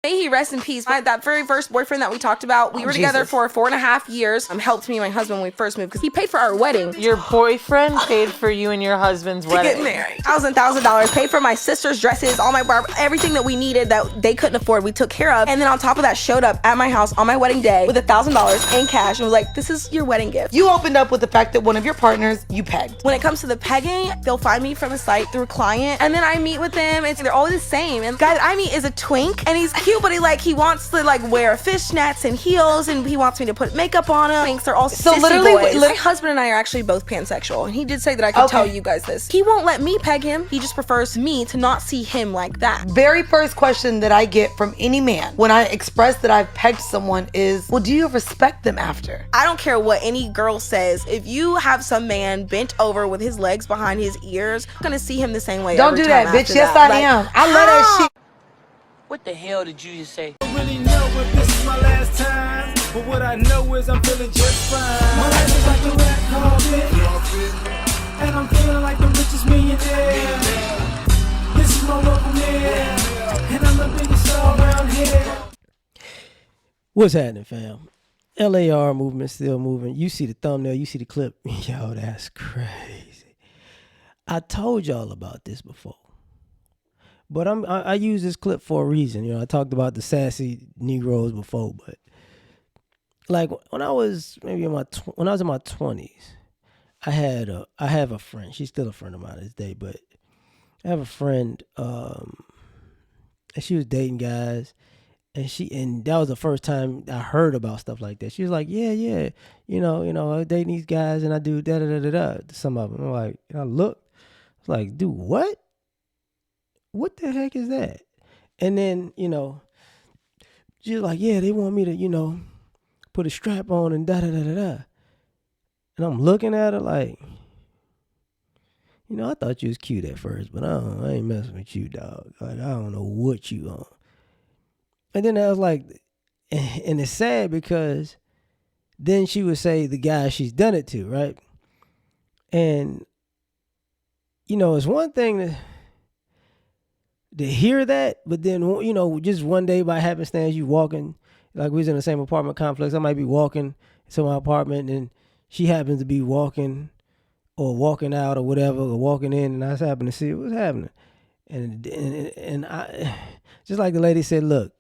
May he rest in peace. That very first boyfriend that we talked about, we were together for 4.5 years. Helped me and my husband when we first moved because he paid for our wedding. Your boyfriend paid for you and your husband's wedding. To get married. $1,000. Paid for my sister's dresses, all my everything that we needed that they couldn't afford, we took care of. And then on top of that, showed up at my house on my wedding day with $1,000 in cash and was like, this is your wedding gift. You opened up with the fact that one of your partners you pegged. When it comes to the pegging, they'll find me from a site through a client, and then I meet with them, and they're always the same. And the guy that I meet is a twink, and he's cute, but he wants to wear fishnets and heels, and he wants me to put makeup on him. They're all so literally boys. My husband and I are actually both pansexual, and he did say that I could tell you guys this. He won't let me peg him. He just prefers me to not see him like that. Very first question that I get from any man when I express that I've pegged someone is, well, do you respect them after? I don't care what any girl says. If you have some man bent over with his legs behind his ears, I'm gonna see him the same way. Don't do that, bitch. Yes, I am. I love that shit. What the hell did you just say? I don't really know if this is my last time, but what I know is I'm feeling just fine. My life is like a red carpet, and I'm feeling like the richest millionaire. This is my local mayor, and I'm the biggest star around here. What's happening, fam? L.A.R. movement still moving. You see the thumbnail, you see the clip. Yo, that's crazy. I told y'all about this before. But I use this clip for a reason. You know, I talked about the sassy Negroes before, but when I was maybe in my 20s, I have a friend. She's still a friend of mine to this day, but I have a friend, and she was dating guys, and that was the first time I heard about stuff like that. She was like, yeah, you know, I date these guys and I do da da da da da. Some of them, I'm like, and I looked, I was like, dude, what? What the heck is that? And then, she was like, yeah, they want me to, put a strap on and da da da da da. And I'm looking at her like, I thought you was cute at first, but I ain't messing with you, dog. Like, I don't know what you on. And then I was like, and it's sad because then she would say the guy she's done it to, right? And, it's one thing to hear that, but then, just one day by happenstance, you walking, like we was in the same apartment complex. I might be walking to my apartment and she happens to be walking or walking out or whatever, or walking in, and I just happen to see what's happening. And I, just like the lady said, look,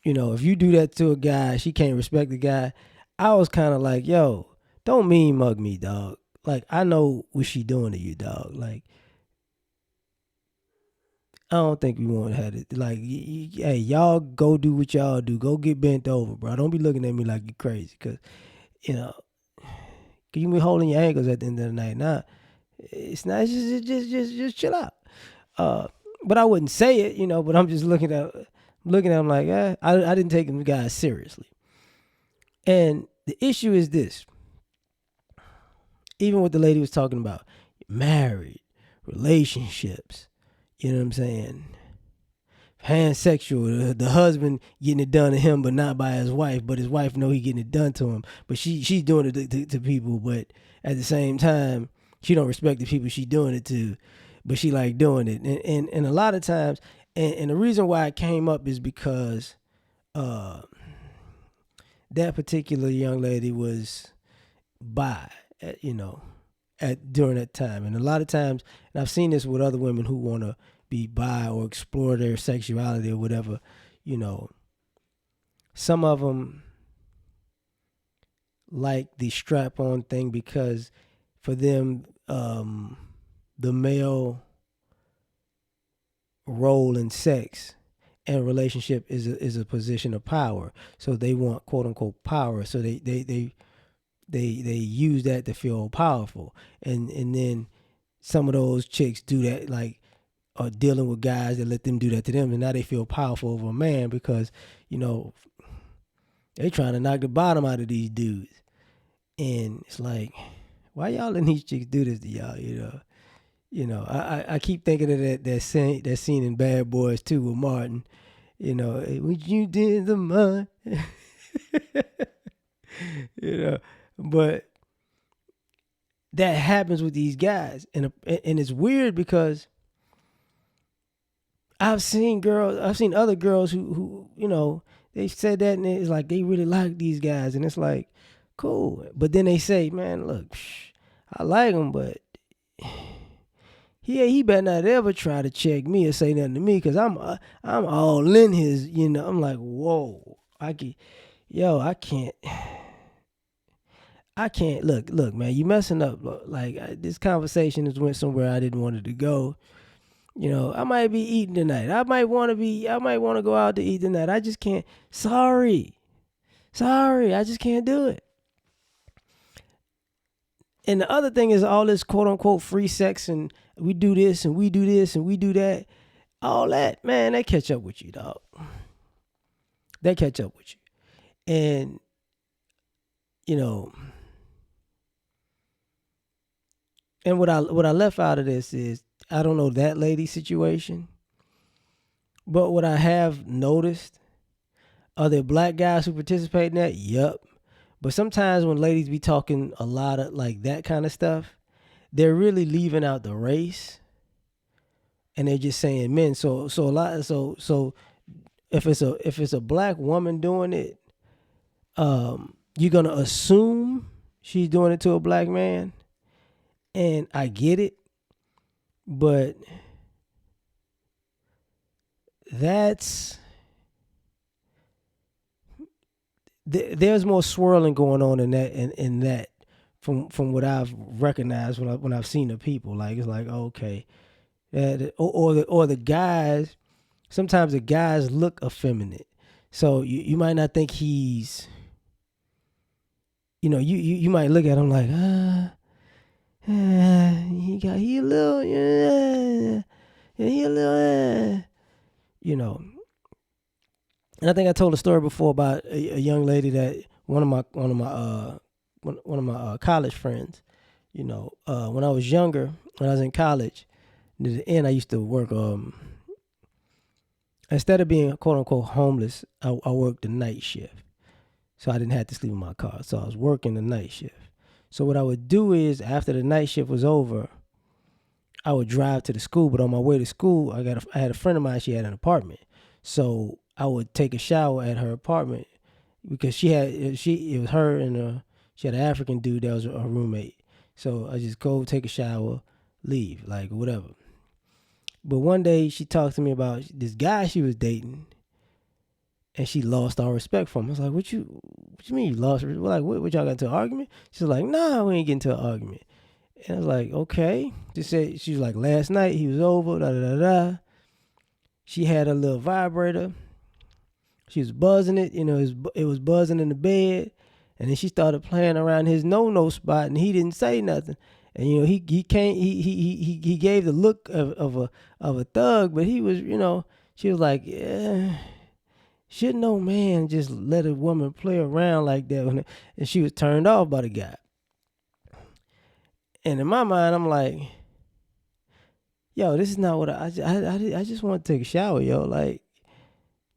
if you do that to a guy, she can't respect the guy. I was kind of like, yo, don't mean mug me, dog. Like, I know what she doing to you, dog. Like, I don't think we want to have it. Like, hey, y'all go do what y'all do. Go get bent over, bro. Don't be looking at me like you crazy, because, you can be holding your ankles at the end of the night. Nah, it's not. Just chill out. But I wouldn't say it, But I'm just looking at him like, I didn't take them guys seriously. And the issue is this. Even what the lady was talking about, married, relationships, you know what I'm saying? Pansexual, the husband getting it done to him, but not by his wife, but his wife know he getting it done to him. But she's doing it to people, but at the same time, she don't respect the people she doing it to, but she like doing it. And a lot of times, and the reason why it came up is because that particular young lady was bi, during that time. And a lot of times, and I've seen this with other women who want to be bi or explore their sexuality or whatever, some of them like the strap-on thing because for them, the male role in sex and relationship is a position of power. So they want quote unquote power. So they use that to feel powerful. And then some of those chicks do that, like, are dealing with guys that let them do that to them, and now they feel powerful over a man because, they trying to knock the bottom out of these dudes. And it's like, why y'all letting these chicks do this to y'all, I keep thinking of that scene in Bad Boys 2 with Martin, what you did to mine. But that happens with these guys, and it's weird because I've seen other girls who they said that, and it's like they really like these guys, and it's like, cool. But then they say, man, look, I like him, but he better not ever try to check me or say nothing to me, because I'm all in his, I'm like, whoa, I can't look, man, you messing up. Like, this conversation has went somewhere I didn't want it to go. I might be eating tonight. I might want to go out to eat tonight. I just can't. Sorry, I just can't do it. And the other thing is all this quote unquote free sex, and we do this and we do this and we do that. All that, man, they catch up with you, dog. They catch up with you. And, and what I left out of this is, I don't know that lady's situation, but what I have noticed, are there black guys who participate in that? Yup. But sometimes when ladies be talking a lot of like that kind of stuff, they're really leaving out the race, and they're just saying men. So if it's a black woman doing it, you're gonna assume she's doing it to a black man, and I get it, but there's more swirling going on in that from what I've recognized when I've seen the people. Like, it's like, okay, or the guys. Sometimes the guys look effeminate, so you might not think he's. You might look at him like, he a little, he a little, And I think I told a story before about a young lady that one of my college friends, when I was younger, when I was in college, near the end I used to work. Instead of being quote unquote homeless, I worked the night shift, so I didn't have to sleep in my car. So I was working the night shift. So what I would do is, after the night shift was over, I would drive to the school. But on my way to school, I had a friend of mine. She had an apartment, so I would take a shower at her apartment, because it was her and she had an African dude that was her roommate. So I just go take a shower, leave, like whatever. But one day she talked to me about this guy she was dating, and she lost all respect for him. I was like, what you mean you lost? Like, what y'all got into an argument? She's like, nah, we ain't getting into an argument. And I was like, okay. She was like, last night he was over, da da da da. She had a little vibrator. She was buzzing it, it was buzzing in the bed, and then she started playing around his no spot, and he didn't say nothing. And he gave the look of a thug, but he was, she was like, yeah, should no man just let a woman play around like that? And she was turned off by the guy. And in my mind, I'm like, yo, this is not what I just want to take a shower, yo. Like,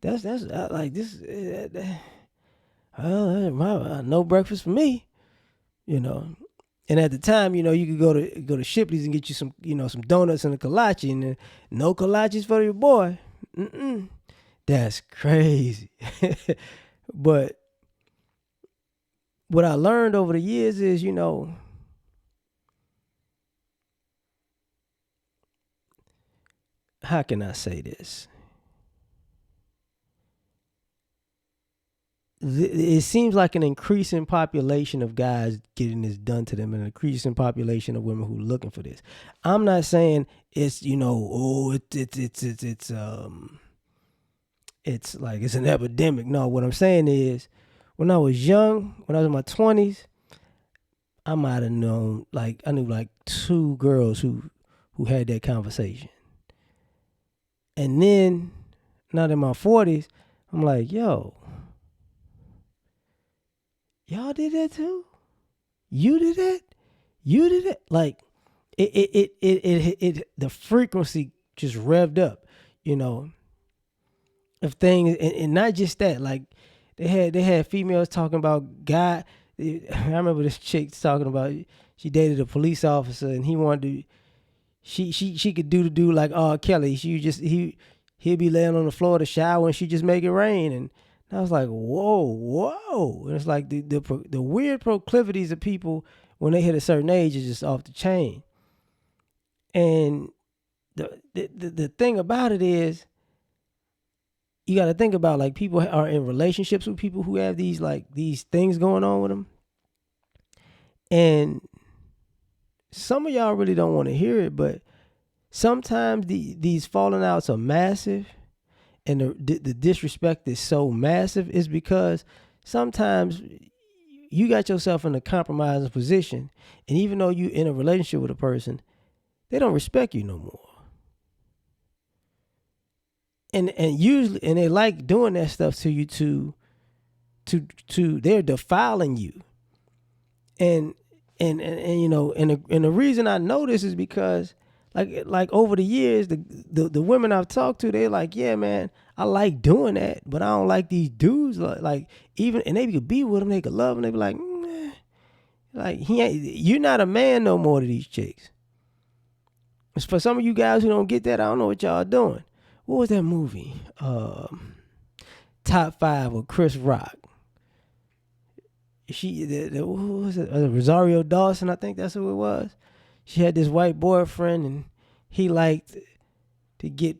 that's like this. No breakfast for me, And at the time, you could go to Shipley's and get you some, some donuts and a kolache, and no kolaches for your boy. That's crazy. But what I learned over the years is, how can I say this? It seems like an increasing population of guys getting this done to them, and an increasing population of women who are looking for this. I'm not saying it's, it's like it's an epidemic. No, what I'm saying is, when I was young, when I was in my 20s, I might have known, I knew like 2 girls who had that conversation. And then, now in my 40s, I'm like, yo, y'all did that too? You did that? You did it? Like, it the frequency just revved up, of things, and not just that. Like, they had females talking about guy. I remember this chick talking about she dated a police officer, and he wanted to. She could do like R. Kelly. He he'd be laying on the floor of the shower and she just make it rain. And I was like, whoa. And it's like the weird proclivities of people when they hit a certain age is just off the chain. And the thing about it is, you got to think about, like, people are in relationships with people who have these things going on with them. And some of y'all really don't want to hear it, but sometimes these falling outs are massive, and the disrespect is so massive is because sometimes you got yourself in a compromising position, and even though you in a relationship with a person, they don't respect you no more. And usually, and they like doing that stuff to you to they're defiling you. And you know, and the reason I know this is because like over the years, the women I've talked to, they're like, yeah, man, I like doing that, but I don't like these dudes. Like even, and they could be with them, they could love them, they be like, like you're not a man no more to these chicks. For some of you guys who don't get that, I don't know what y'all doing. What was that movie? Top 5 with Chris Rock. What was it? Rosario Dawson, I think that's who it was. She had this white boyfriend, and he liked to get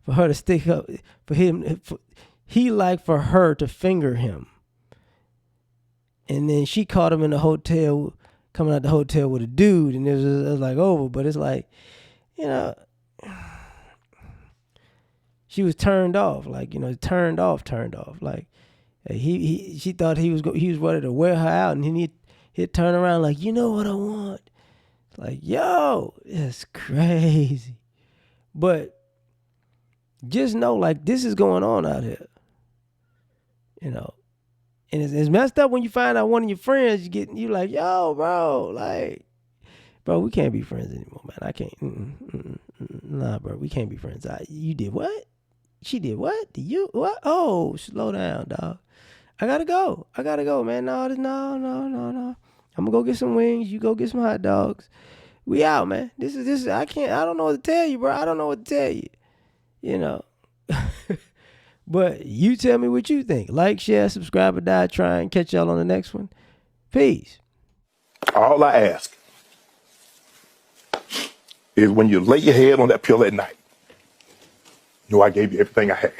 for her to stick up for him. He liked for her to finger him, and then she caught him in the hotel, coming out the hotel with a dude, and it was like over. But it's like, you know, she was turned off, like, you know, turned off. Like she thought he was ready to wear her out, and he'd turn around like, you know what I want? Like, yo, it's crazy. But just know, like, this is going on out here, you know. And it's messed up when you find out one of your friends you like, yo, bro, like, bro, we can't be friends anymore, man. I can't. Nah, bro, we can't be friends. You did what? She did what? Did you what? Oh, slow down, dog. I gotta go, man. No. I'm gonna go get some wings. You go get some hot dogs. We out, man. This is. I don't know what to tell you, bro. I don't know what to tell you. You know. But you tell me what you think. Like, share, subscribe, or die trying. Catch y'all on the next one. Peace. All I ask is when you lay your head on that pillow at night, know I gave you everything I had.